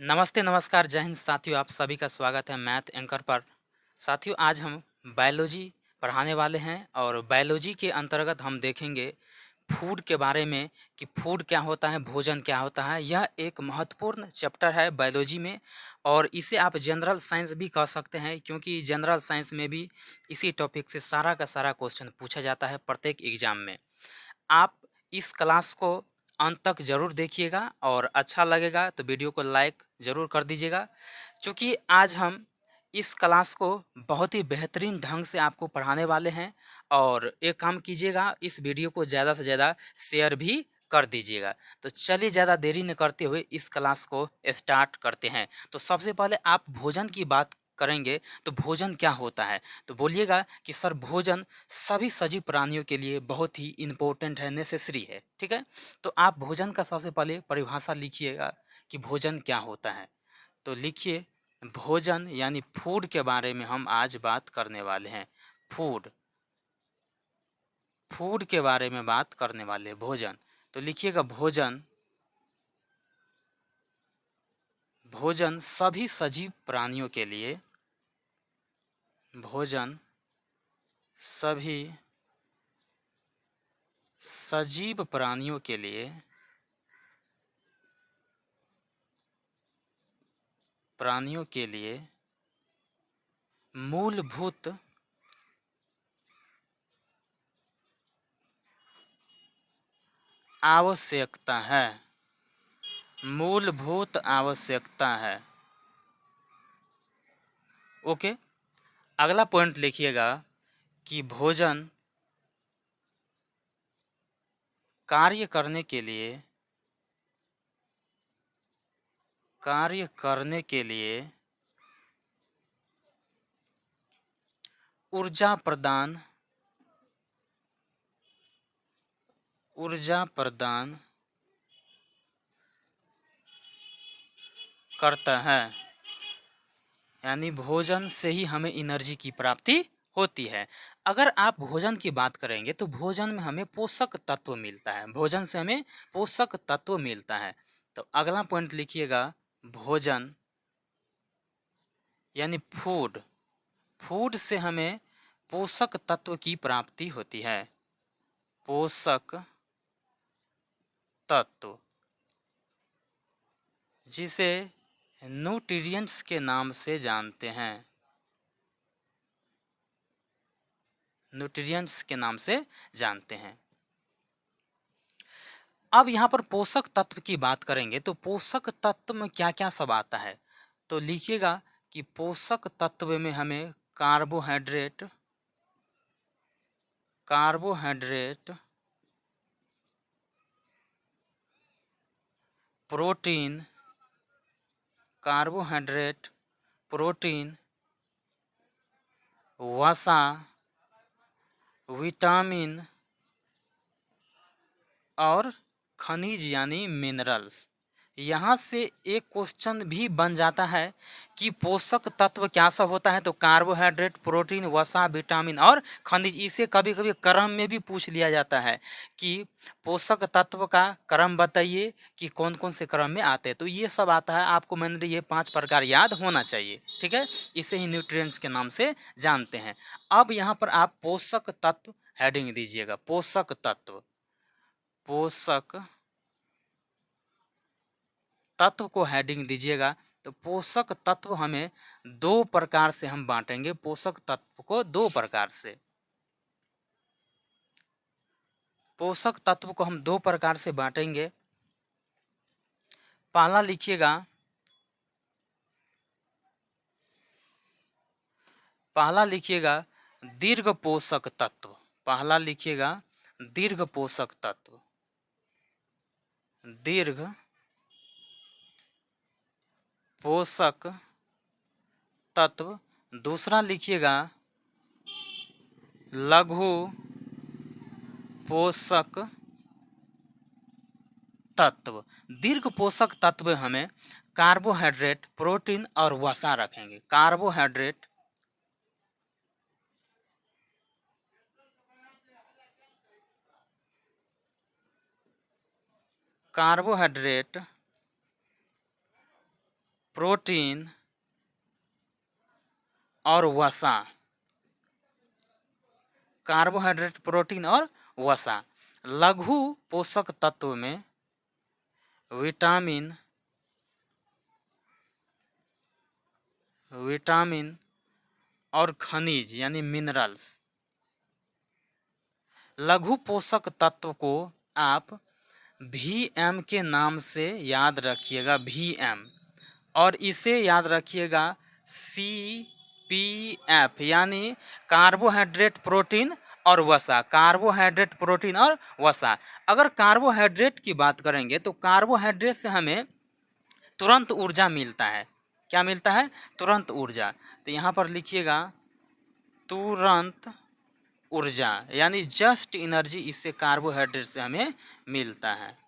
नमस्ते, नमस्कार, जय हिंद साथियों, आप सभी का स्वागत है मैथ एंकर पर। साथियों, आज हम बायोलॉजी पढ़ाने वाले हैं और बायोलॉजी के अंतर्गत हम देखेंगे फूड के बारे में कि फूड क्या होता है, भोजन क्या होता है। यह एक महत्वपूर्ण चैप्टर है बायोलॉजी में और इसे आप जनरल साइंस भी कह सकते हैं क्योंकि जनरल साइंस में भी इसी टॉपिक से सारा का सारा क्वेश्चन पूछा जाता है प्रत्येक एग्जाम में। आप इस क्लास को अंत तक ज़रूर देखिएगा और अच्छा लगेगा तो वीडियो को लाइक ज़रूर कर दीजिएगा क्योंकि आज हम इस क्लास को बहुत ही बेहतरीन ढंग से आपको पढ़ाने वाले हैं। और एक काम कीजिएगा, इस वीडियो को ज़्यादा से ज़्यादा शेयर भी कर दीजिएगा। तो चलिए ज़्यादा देरी न करते हुए इस क्लास को स्टार्ट करते हैं। तो सबसे पहले आप भोजन की बात करेंगे तो भोजन क्या होता है, तो बोलिएगा कि सर भोजन सभी सजीव प्राणियों के लिए बहुत ही इम्पोर्टेंट है, नेसेसरी है। ठीक है, तो आप भोजन का सबसे पहले परिभाषा लिखिएगा कि भोजन क्या होता है। तो लिखिए, भोजन यानी फूड के बारे में हम आज बात करने वाले हैं। फूड, फूड के बारे में बात करने वाले हैं, भोजन। तो लिखिएगा भोजन, भोजन सभी सजीव प्राणियों के लिए, भोजन सभी सजीव प्राणियों के लिए, प्राणियों के लिए मूलभूत आवश्यकता है, मूलभूत आवश्यकता है। ओके, अगला पॉइंट लिखिएगा कि भोजन कार्य करने के लिए, कार्य करने के लिए ऊर्जा प्रदान, ऊर्जा प्रदान करता है। यानी भोजन से ही हमें एनर्जी की प्राप्ति होती है। अगर आप भोजन की बात करेंगे तो भोजन में हमें पोषक तत्व मिलता है, भोजन से हमें पोषक तत्व मिलता है। तो अगला पॉइंट लिखिएगा, भोजन यानी फूड, फूड से हमें पोषक तत्व की प्राप्ति होती है, पोषक तत्व, जिसे न्यूट्रिएंट्स के नाम से जानते हैं, न्यूट्रिएंट्स के नाम से जानते हैं। अब यहाँ पर पोषक तत्व की बात करेंगे तो पोषक तत्व में क्या क्या सब आता है। तो लिखिएगा कि पोषक तत्व में हमें carbohydrate, carbohydrate, protein, carbohydrate, protein, वसा, विटामिन और खनिज यानी मिनरल्स। यहाँ से एक क्वेश्चन भी बन जाता है कि पोषक तत्व क्या सब होता है। तो कार्बोहाइड्रेट, प्रोटीन, वसा, विटामिन और खनिज। इसे कभी कभी क्रम में भी पूछ लिया जाता है कि पोषक तत्व का क्रम बताइए कि कौन कौन से क्रम में आते हैं। तो ये सब आता है, आपको मैंने ये 5 प्रकार याद होना चाहिए। ठीक है, इसे ही न्यूट्रिएंट्स के नाम से जानते हैं। अब यहाँ पर आप पोषक तत्व हेडिंग दीजिएगा, पोषक तत्व, पोषक तत्व को हेडिंग दीजिएगा। तो पोषक तत्व हमें 2 प्रकार से हम बांटेंगे, पोषक तत्व को 2 प्रकार से, पोषक तत्व को हम 2 प्रकार से बांटेंगे। पहला लिखिएगा, पहला लिखिएगा दीर्घ पोषक तत्व, पहला लिखिएगा दीर्घ पोषक तत्व, दीर्घ पोषक तत्व। दूसरा लिखिएगा लघु पोषक तत्व। दीर्घ पोषक तत्व हमें कार्बोहाइड्रेट, प्रोटीन और वसा रखेंगे, कार्बोहाइड्रेट, कार्बोहाइड्रेट, प्रोटीन और वसा, कार्बोहाइड्रेट, प्रोटीन और वसा। लघु पोषक तत्व में विटामिन और खनिज यानी मिनरल्स। लघु पोषक तत्व को आप VM के नाम से याद रखिएगा, VM, और इसे याद रखिएगा CPF यानी कार्बोहाइड्रेट, प्रोटीन और वसा, कार्बोहाइड्रेट, प्रोटीन और वसा। अगर कार्बोहाइड्रेट की बात करेंगे तो कार्बोहाइड्रेट से हमें तुरंत ऊर्जा मिलता है। क्या मिलता है? तुरंत ऊर्जा। तो यहाँ पर लिखिएगा तुरंत ऊर्जा यानी जस्ट एनर्जी, इससे कार्बोहाइड्रेट से हमें मिलता है,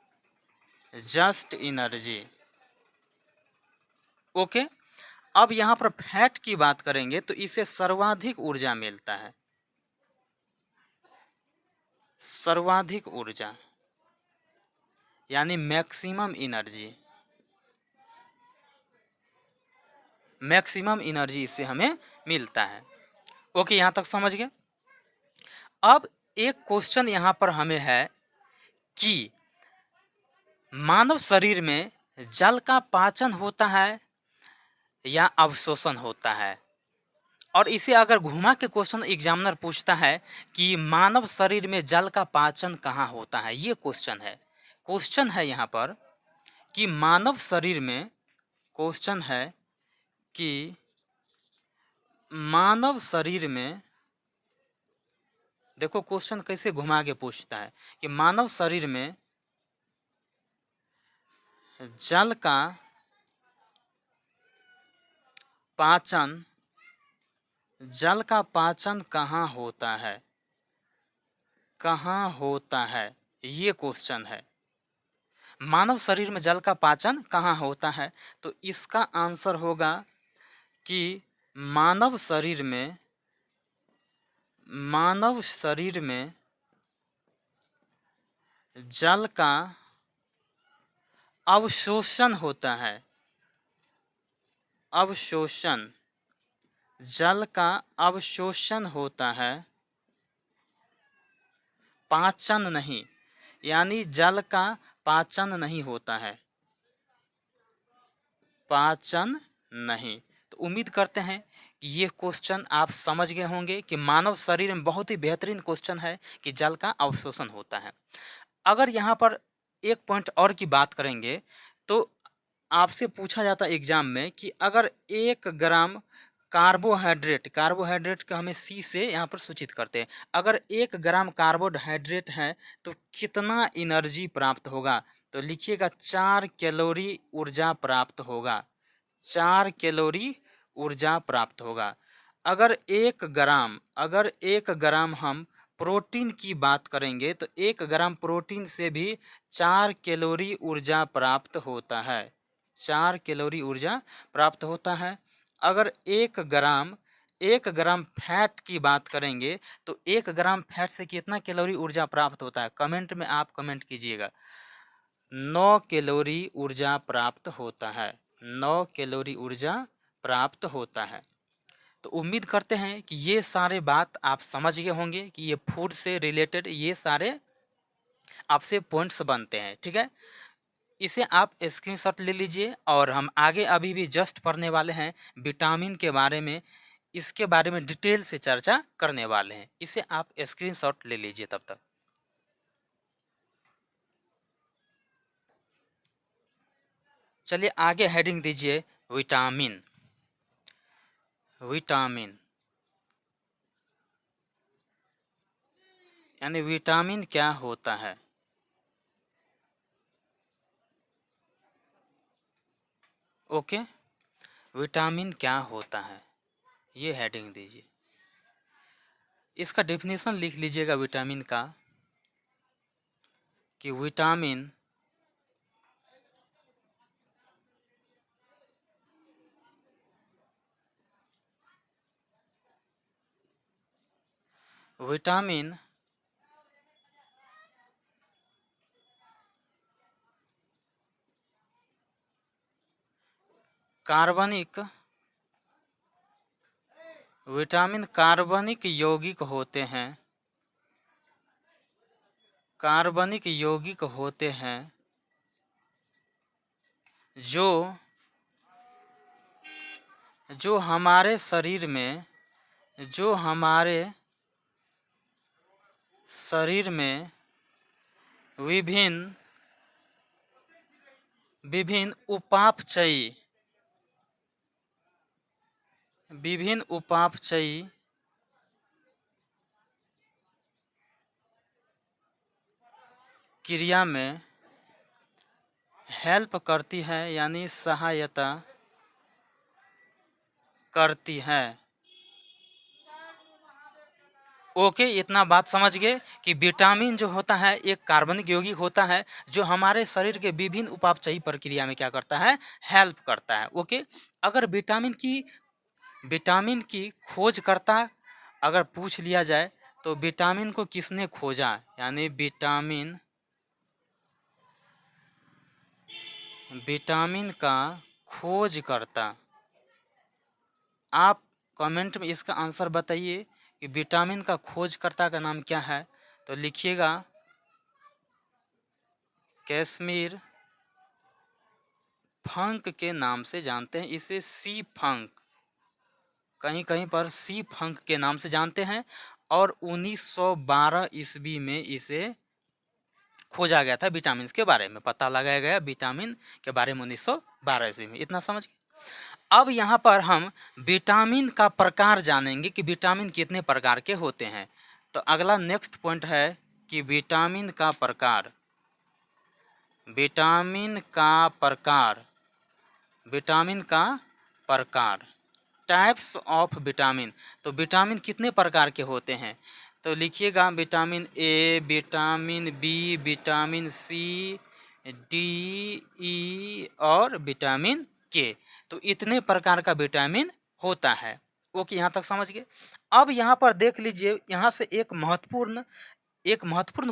जस्ट एनर्जी। ओके। अब यहाँ पर फैट की बात करेंगे तो इसे सर्वाधिक ऊर्जा मिलता है, सर्वाधिक ऊर्जा यानी मैक्सिमम एनर्जी, मैक्सिमम एनर्जी इससे हमें मिलता है। ओके, यहाँ तक समझ गए। अब एक क्वेश्चन यहाँ पर हमें है कि मानव शरीर में जल का पाचन होता है या अवशोषण होता है? और इसे अगर घुमा के क्वेश्चन एग्जामिनर पूछता है कि मानव शरीर में जल का पाचन कहाँ होता है, ये क्वेश्चन है। क्वेश्चन है यहाँ पर कि मानव शरीर में, क्वेश्चन है कि मानव शरीर में, देखो क्वेश्चन कैसे घुमा के पूछता है कि मानव शरीर में जल का पाचन, जल का पाचन कहाँ होता है, कहाँ होता है, ये क्वेश्चन है। मानव शरीर में जल का पाचन कहाँ होता है? तो इसका आंसर होगा कि मानव शरीर में, मानव शरीर में जल का अवशोषण होता है, अवशोषण, जल का अवशोषण होता है, पाचन नहीं, यानी जल का पाचन नहीं होता है, पाचन नहीं। तो उम्मीद करते हैं कि ये क्वेश्चन आप समझ गए होंगे कि मानव शरीर में बहुत ही बेहतरीन क्वेश्चन है कि जल का अवशोषण होता है। अगर यहाँ पर एक पॉइंट और की बात करेंगे तो आपसे पूछा जाता है एग्जाम में कि अगर 1 ग्राम कार्बोहाइड्रेट, कार्बोहाइड्रेट का हमें C से यहाँ पर सूचित करते हैं, अगर 1 ग्राम कार्बोहाइड्रेट है तो कितना एनर्जी प्राप्त होगा? तो लिखिएगा 4 कैलोरी ऊर्जा प्राप्त होगा, 4 कैलोरी ऊर्जा प्राप्त होगा। अगर 1 ग्राम, अगर 1 ग्राम हम प्रोटीन की बात करेंगे तो 1 ग्राम प्रोटीन से भी 4 कैलोरी ऊर्जा प्राप्त होता है, 4 कैलोरी ऊर्जा प्राप्त होता है। अगर 1 ग्राम फैट की बात करेंगे तो 1 ग्राम फैट से कितना कैलोरी ऊर्जा प्राप्त होता है? कमेंट में आप कमेंट कीजिएगा। 9 कैलोरी ऊर्जा प्राप्त होता है, 9 कैलोरी ऊर्जा प्राप्त होता है। तो उम्मीद करते हैं कि ये सारे बात आप समझ गए होंगे कि ये फूड से रिलेटेड ये सारे आपसे पॉइंट्स बनते हैं, ठीक है। इसे आप स्क्रीनशॉट ले लीजिए और हम आगे अभी भी जस्ट पढ़ने वाले हैं विटामिन के बारे में, इसके बारे में डिटेल से चर्चा करने वाले हैं। इसे आप स्क्रीनशॉट ले लीजिए तब तक। चलिए आगे हेडिंग दीजिए विटामिन, विटामिन यानी विटामिन क्या होता है? ओके, विटामिन क्या होता है, ये हेडिंग दीजिए। इसका डेफिनेशन लिख लीजिएगा विटामिन का कि विटामिन विटामिन कार्बनिक विटामिन कार्बनिक यौगिक होते हैं, कार्बनिक यौगिक होते हैं जो जो हमारे शरीर में जो हमारे शरीर में विभिन्न विभिन्न उपापचयी विभिन्न उपापचयी क्रिया में हेल्प करती है, यानी सहायता करती है। ओके, इतना बात समझ गए कि विटामिन जो होता है एक कार्बनिक यौगिक होता है जो हमारे शरीर के विभिन्न उपापचयी प्रक्रिया में क्या करता है, हेल्प करता है। ओके, अगर विटामिन की खोज करता अगर पूछ लिया जाए तो विटामिन को किसने खोजा, यानी विटामिन का खोज करता। आप कमेंट में इसका आंसर बताइए कि विटामिन का खोजकर्ता का नाम क्या है। तो लिखिएगा कैसमीर फंक के नाम से जानते हैं इसे, सी फंक, कहीं कहीं पर सी फंक के नाम से जानते हैं। और 1912 ईस्वी में इसे खोजा गया था, विटामिन के बारे में पता लगाया गया विटामिन के बारे में 1912 ईस्वी में। इतना समझ गए। अब यहाँ पर हम विटामिन का प्रकार जानेंगे कि विटामिन कितने प्रकार के होते हैं। तो अगला नेक्स्ट पॉइंट है कि विटामिन का प्रकार, विटामिन का प्रकार, विटामिन का प्रकार, टाइप्स ऑफ विटामिन। तो विटामिन कितने प्रकार के होते हैं, तो लिखिएगा vitamin A, vitamin B, vitamin C, D, E और विटामिन के। तो इतने प्रकार का विटामिन होता है। ओके, यहाँ तक समझ गए। अब यहाँ पर देख लीजिए, यहाँ से एक महत्वपूर्ण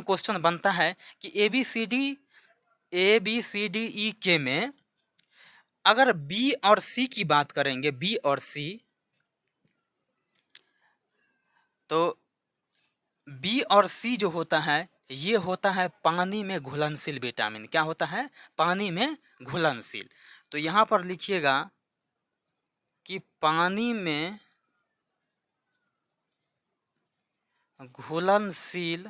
क्वेश्चन बनता है कि ए बी सी डी ई के में अगर बी और सी की बात करेंगे, बी और सी, तो बी और सी जो होता है ये होता है पानी में घुलनशील विटामिन। क्या होता है, पानी में घुलनशील। तो यहाँ पर लिखिएगा कि पानी में घुलनशील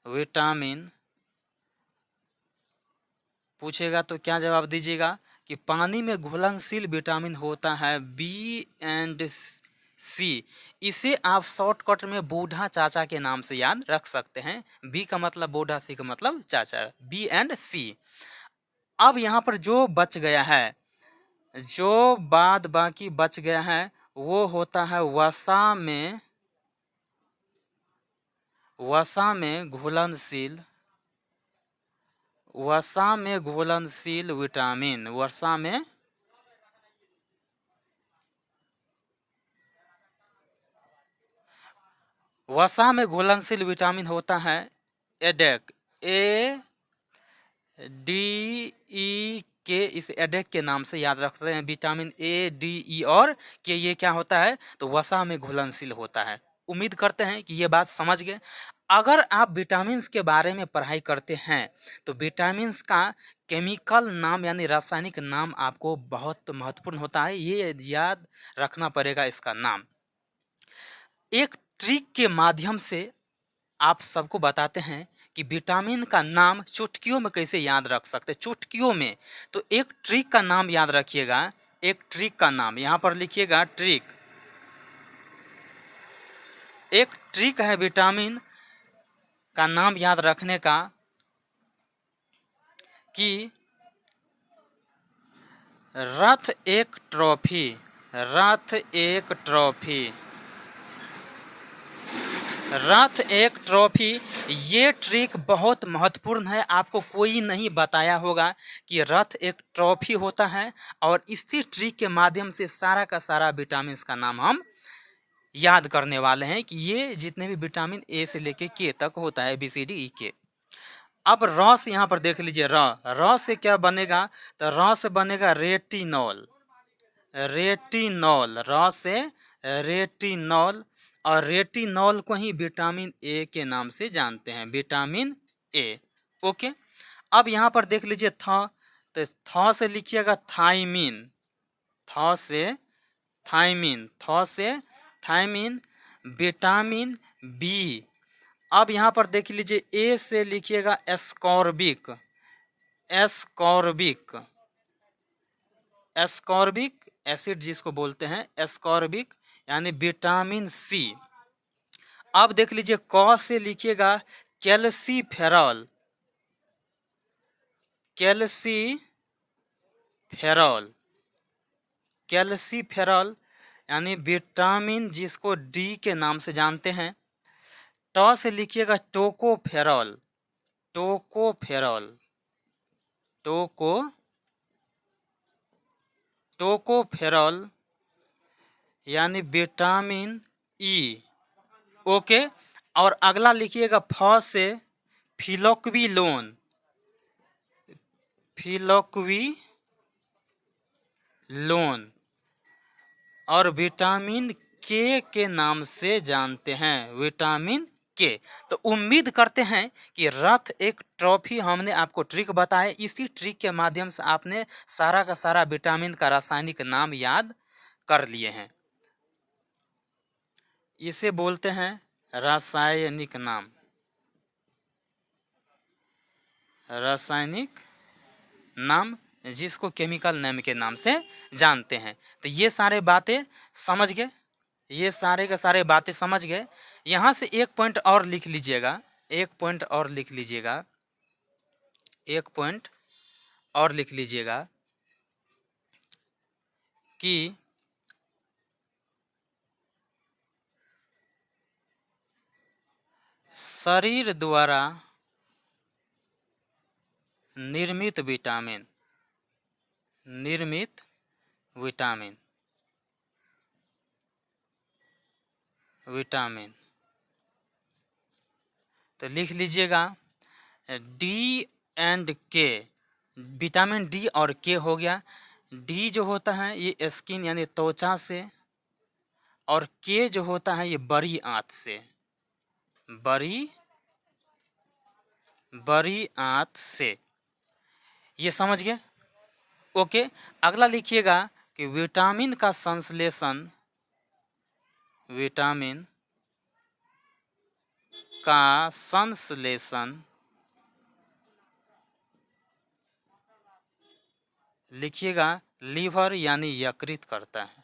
विटामिन पूछेगा तो क्या जवाब दीजिएगा कि पानी में घुलनशील विटामिन होता है बी एंड सी। इसे आप शॉर्टकट में बूढ़ा चाचा के नाम से याद रख सकते हैं। बी का मतलब बूढ़ा, सी का मतलब चाचा, बी एंड सी। अब यहाँ पर जो बच गया है, जो बाद बाकी बच गया है वो होता है वसा में घुलनशील विटामिन। वसा में घुलनशील विटामिन होता है एडेक, ए डी ई के। इस एडेक के नाम से याद रख सकते हैं। विटामिन ए, डी, ई और के, ये क्या होता है, तो वसा में घुलनशील होता है। उम्मीद करते हैं कि ये बात समझ गए। अगर आप विटामिन्स के बारे में पढ़ाई करते हैं तो विटामिन्स का केमिकल नाम यानी रासायनिक नाम आपको बहुत महत्वपूर्ण होता है, ये याद रखना पड़ेगा इसका नाम। एक ट्रिक के माध्यम से आप सबको बताते हैं कि विटामिन का नाम चुटकियों में कैसे याद रख सकते हैं, चुटकियों में। तो एक ट्रिक का नाम याद रखिएगा, एक ट्रिक का नाम यहाँ पर लिखिएगा ट्रिक। एक ट्रिक है विटामिन का नाम याद रखने का कि रथ एक ट्रॉफी, रथ एक ट्रॉफी, रथ एक ट्रॉफी। ये ट्रिक बहुत महत्वपूर्ण है, आपको कोई नहीं बताया होगा कि रथ एक ट्रॉफी होता है। और इसी ट्रिक के माध्यम से सारा का सारा विटामिन का नाम हम याद करने वाले हैं कि ये जितने भी विटामिन ए से लेके के तक होता है, बी सी डी ई के। अब र से यहाँ पर देख लीजिए, र से क्या बनेगा, तो र से बनेगा रेटिनॉल। रेटिनॉल, र से रेटिनॉल, और रेटिनॉल को ही विटामिन ए के नाम से जानते हैं, विटामिन ए। ओके, अब यहाँ पर देख लीजिए तो से लिखिएगा थाइमिन, से थाइमिन, से थाइमिन, विटामिन बी। अब यहाँ पर देख लीजिए ए से लिखिएगा एस्कॉर्बिक, एस्कॉर्बिक, एस्कॉर्बिक एसिड जिसको बोलते हैं, एस्कॉर्बिक यानी विटामिन सी। अब देख लीजिए क से लिखिएगा कैल्सीफेरॉल, कैल्सीफेरॉल, कैल्सीफेरॉल यानी विटामिन जिसको डी के नाम से जानते हैं। ट से लिखिएगा टोकोफेरॉल, टोकोफेरॉल, टोकोफेरॉल यानी विटामिन ई। ओके, और अगला लिखिएगा फ से फिलोक्विलोन, फिलोक्विलोन, और विटामिन के नाम से जानते हैं, विटामिन के। तो उम्मीद करते हैं कि रथ एक ट्रॉफी हमने आपको ट्रिक बताए, इसी ट्रिक के माध्यम से आपने सारा का सारा विटामिन का रासायनिक नाम याद कर लिए हैं। इसे बोलते हैं रासायनिक नाम, रासायनिक नाम जिसको केमिकल नेम के नाम से जानते हैं। तो ये सारे बातें समझ गए, ये सारे के सारे बातें समझ गए। यहाँ से एक पॉइंट और लिख लीजिएगा, एक पॉइंट और लिख लीजिएगा, एक पॉइंट और लिख लीजिएगा कि शरीर द्वारा निर्मित विटामिन, निर्मित विटामिन, विटामिन, तो लिख लीजिएगा डी एंड के, विटामिन डी और के हो गया। डी जो होता है ये स्किन यानी त्वचा से, और के जो होता है ये बड़ी आंत से, बड़ी आंत से। ये समझ गए? ओके, अगला लिखिएगा कि विटामिन का संश्लेषण, विटामिन का संश्लेषण लिखिएगा लीवर यानी यकृत करता है,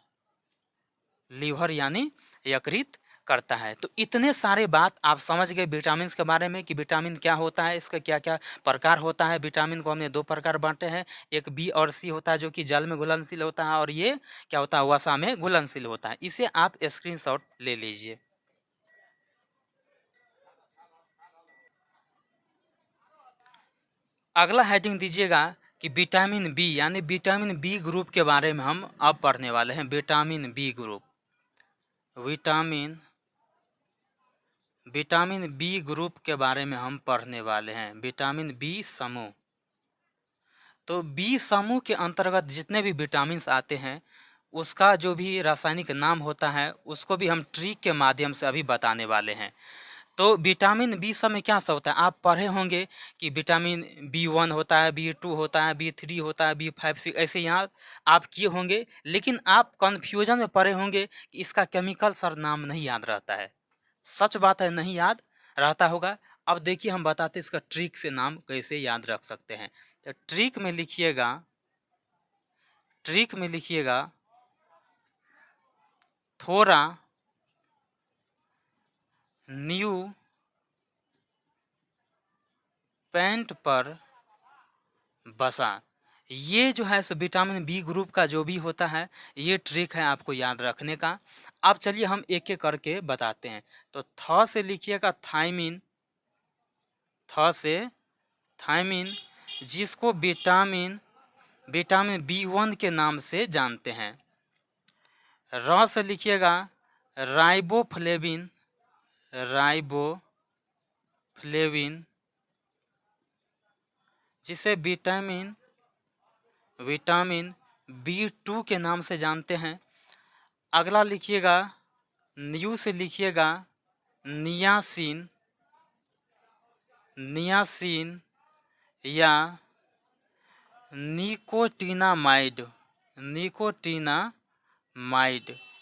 लीवर यानी यकृत करता है। तो इतने सारे बात आप समझ गए विटामिन के बारे में कि विटामिन क्या होता है, इसका क्या क्या प्रकार होता है। विटामिन को हमने दो प्रकार बांटे हैं, एक बी और सी होता है जो कि जल में घुलनशील होता है, और ये क्या होता है, वसा में घुलनशील होता है। इसे आप स्क्रीनशॉट ले लीजिए। अगला हेडिंग दीजिएगा कि विटामिन बी यानी विटामिन बी ग्रुप के बारे में हम अब पढ़ने वाले हैं। Vitamin B group, vitamin B group के बारे में हम पढ़ने वाले हैं। विटामिन बी समूह, तो बी समूह के अंतर्गत जितने भी विटामिन आते हैं उसका जो भी रासायनिक नाम होता है उसको भी हम ट्रिक के माध्यम से अभी बताने वाले हैं। तो विटामिन बी सब में क्या सा होता है, आप पढ़े होंगे कि विटामिन बी1 होता है, बी2 होता है, बी3 होता है, बी5 6 ऐसे यहाँ आप किए होंगे, लेकिन आप कन्फ्यूजन में पड़े होंगे कि इसका केमिकल सर नाम नहीं याद रहता है। सच बात है, नहीं याद रहता होगा। अब देखिए हम बताते इसका ट्रिक से नाम कैसे याद रख सकते हैं। तो ट्रिक में लिखिएगा, ट्रिक में लिखिएगा थोड़ा न्यू पैंट पर बसा। ये जो है सो विटामिन बी ग्रुप का जो भी होता है ये ट्रिक है आपको याद रखने का। अब चलिए हम एक एक करके बताते हैं। तो थ से लिखिएगा थायमिन, थ से थायमिन जिसको विटामिन बी1 के नाम से जानते हैं। र से लिखिएगा राइबोफ्लेविन, राइबोफ्लेविन, जिसे विटामिन विटामिन B2 के नाम से जानते हैं। अगला लिखिएगा, न्यू से लिखिएगा नियासिन, नियासिन या निकोटिनामाइड, निकोटिनामाइड,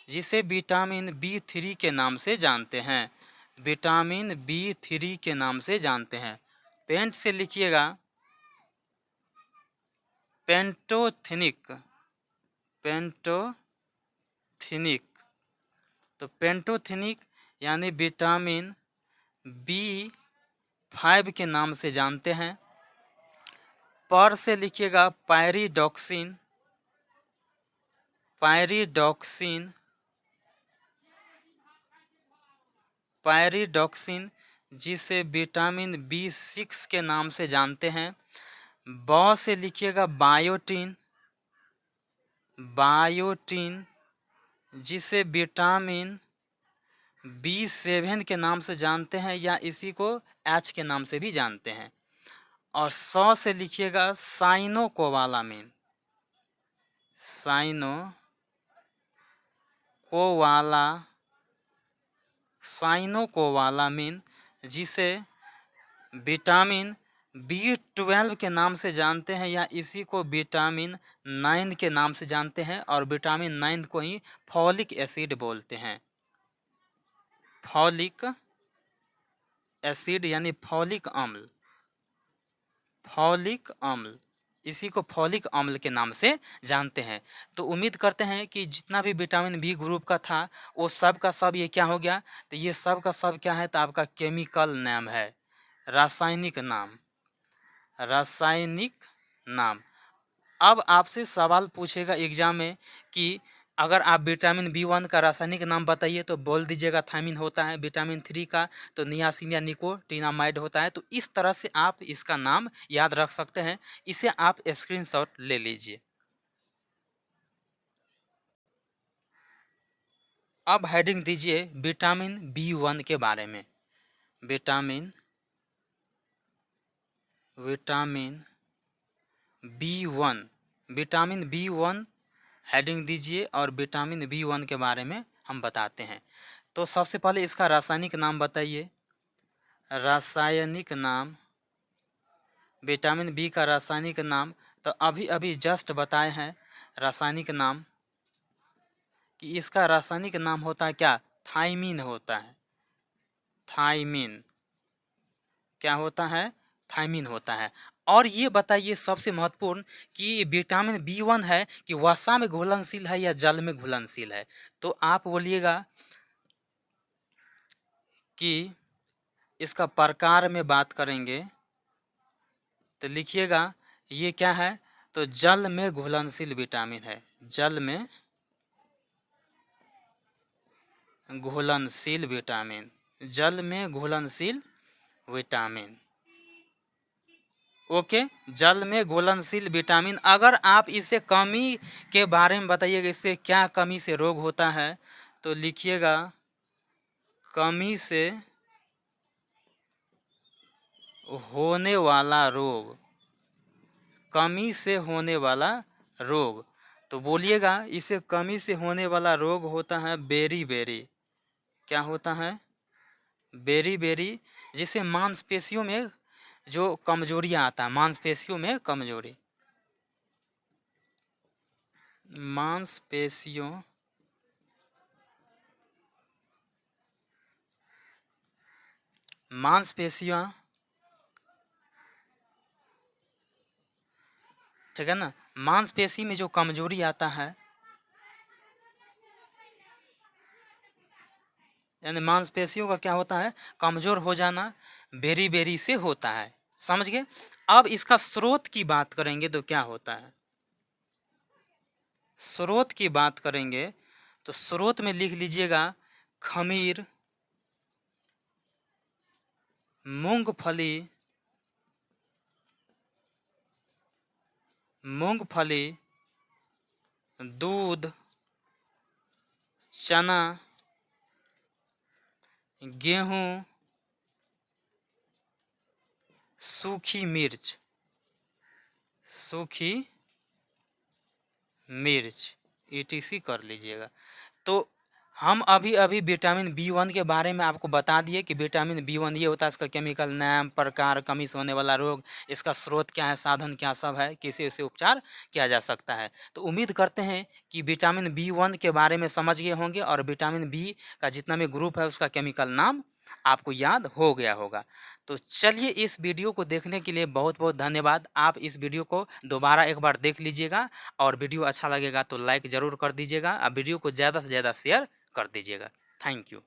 जिसे विटामिन B3 के नाम से जानते हैं, विटामिन B3 के नाम से जानते हैं। पेंट से लिखिएगा पेंटोथेनिक, पेंटोथेनिक, तो पेंटोथेनिक यानी विटामिन B5 के नाम से जानते हैं। पर से लिखिएगा पायरिडॉक्सिन, पायरिडॉक्सिन, पायरिडॉक्सिन, जिसे विटामिन B6 के नाम से जानते हैं। ब से लिखिएगा बायोटिन, बायोटिन, जिसे विटामिन B7 के नाम से जानते हैं या इसी को H के नाम से भी जानते हैं। और सौ से लिखिएगा साइनोकोबालामिन, साइनोकोबालामिन, जिसे विटामिन B12 के नाम से जानते हैं या इसी को विटामिन 9 के नाम से जानते हैं। और विटामिन 9 को ही फॉलिक एसिड बोलते हैं, फॉलिक एसिड यानी फॉलिक अम्ल, फॉलिक अम्ल, इसी को फॉलिक अम्ल के नाम से जानते हैं। तो उम्मीद करते हैं कि जितना भी विटामिन बी ग्रुप का था वो सब का सब ये क्या हो गया, तो ये सब का सब क्या है, तो आपका केमिकल नाम है, रासायनिक नाम, रासायनिक नाम। अब आपसे सवाल पूछेगा एग्जाम में कि अगर आप विटामिन B1 का रासायनिक नाम बताइए तो बोल दीजिएगा थायमिन होता है, विटामिन 3 का तो नियासिन या निकोटिनामाइड होता है। तो इस तरह से आप इसका नाम याद रख सकते हैं, इसे आप स्क्रीनशॉट ले लीजिए। अब हेडिंग दीजिए विटामिन B1 के बारे में, vitamin B1, vitamin B1 heading दीजिए और विटामिन B1 के बारे में हम बताते हैं। तो सबसे पहले इसका रासायनिक नाम बताइए, रासायनिक नाम, विटामिन बी का रासायनिक नाम तो अभी अभी जस्ट बताए हैं रासायनिक नाम, कि इसका रासायनिक नाम होता है क्या, थायमीन होता है, थायमीन, क्या होता है, थायमीन होता है। और ये बताइए सबसे महत्वपूर्ण कि विटामिन B1 है कि वसा में घुलनशील है या जल में घुलनशील है। तो आप बोलिएगा कि इसका प्रकार में बात करेंगे तो लिखिएगा ये क्या है, तो जल में घुलनशील विटामिन है, जल में घुलनशील विटामिन, जल में घुलनशील विटामिन, ओके, जल में घुलनशील विटामिन। अगर आप इसे कमी के बारे में बताइएगा, इससे क्या कमी से रोग होता है, तो लिखिएगा कमी से होने वाला रोग, कमी से होने वाला रोग। तो बोलिएगा इसे कमी से होने वाला रोग होता है बेरी बेरी, क्या होता है, बेरी बेरी, जिसे मांसपेशियों में जो कमजोरियां आता है, मांसपेशियों में कमजोरी, मांसपेशियों मांसपेशियां, ठीक है ना, मांसपेशी में जो कमजोरी आता है, यानी मांसपेशियों का क्या होता है, कमजोर हो जाना, बेरी बेरी से होता है, समझ गए। अब इसका स्रोत की बात करेंगे तो क्या होता है, स्रोत की बात करेंगे तो स्रोत में लिख लीजिएगा खमीर, मूंगफली, मूंगफली, दूध, चना, गेहूं, सूखी मिर्च, सूखी मिर्च ईटीसी कर लीजिएगा। तो हम अभी विटामिन बी वन के बारे में आपको बता दिए कि विटामिन बी वन ये होता है, इसका केमिकल नाम, प्रकार, कमी से होने वाला रोग, इसका स्रोत क्या है, साधन क्या सब है, किसी से उपचार किया जा सकता है। तो उम्मीद करते हैं कि विटामिन बी वन के बारे में समझ गए होंगे और विटामिन बी का जितना भी ग्रुप है उसका केमिकल नाम आपको याद हो गया होगा। तो चलिए, इस वीडियो को देखने के लिए बहुत बहुत धन्यवाद। आप इस वीडियो को दोबारा एक बार देख लीजिएगा और वीडियो अच्छा लगेगा तो लाइक ज़रूर कर दीजिएगा और वीडियो को ज़्यादा से ज़्यादा शेयर कर दीजिएगा। Thank you.